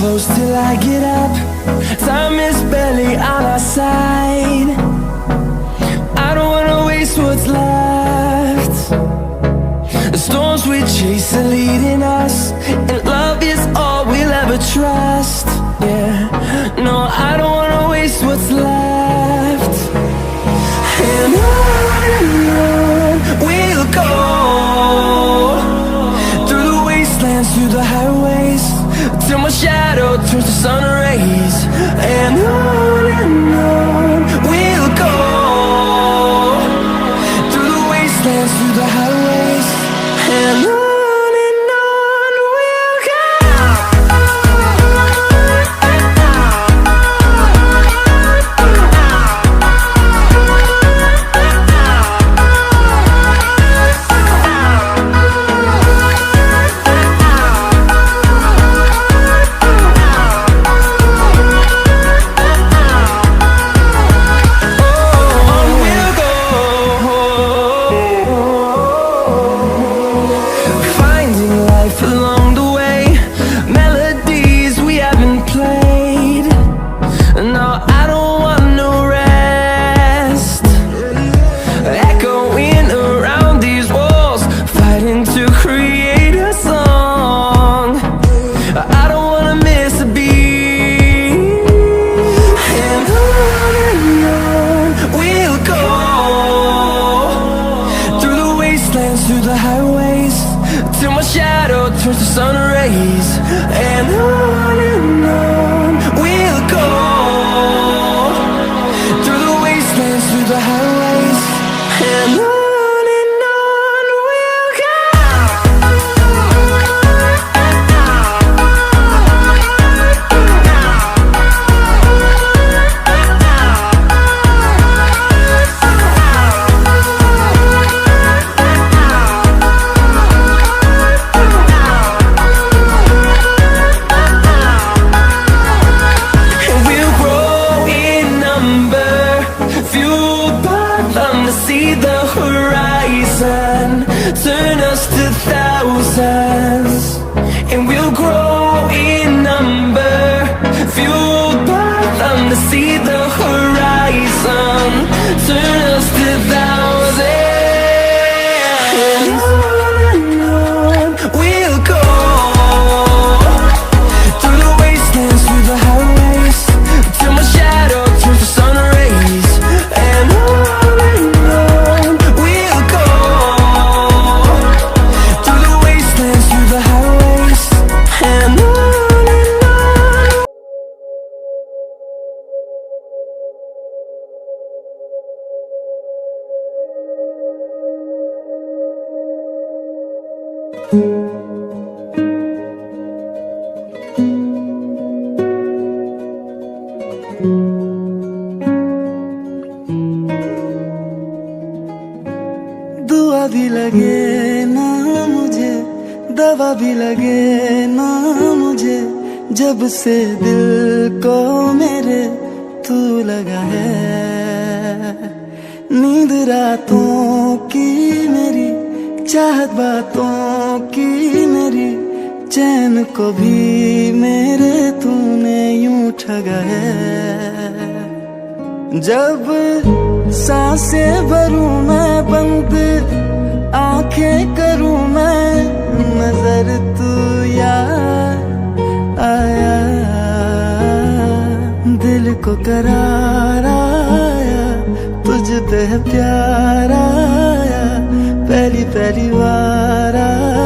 close till I get up. Time is barely on our side. I don't wanna waste what's left. The storms we chase are leading us, and love is all we'll ever trust. Yeah, no, I don't wanna waste what's left. And on we'll go, through the wastelands, through the highways, till my shadow turns to sun rays. And on we'll go, through the wastelands, through the highways, and on we'll go. Through the highways, till my shadow turns to sun rays. And on we'll go, through the wastelands, through the highways, and on we'll go. See the horizon, turn us to thousands, and we'll grow in number, fueled by them. To see the horizon, turn us to thousands, and on we'll go, through the wastelands, through the highways, till my shadow turns to sun rays. And दुआ भी लगे ना मुझे, दवा भी लगे ना मुझे, जब से दिल को मेरे तू लगा है। नींद रातों की मेरी, चाहत बातों की मेरी, चैन को भी मेरे तूने यूं ठगा है। जब सांसें भरूं मैं बंद, आंखें करूं मैं, नजर तू याद आया, दिल को करार आया, तुझ पे प्यार आया, पहली पहली बार आया।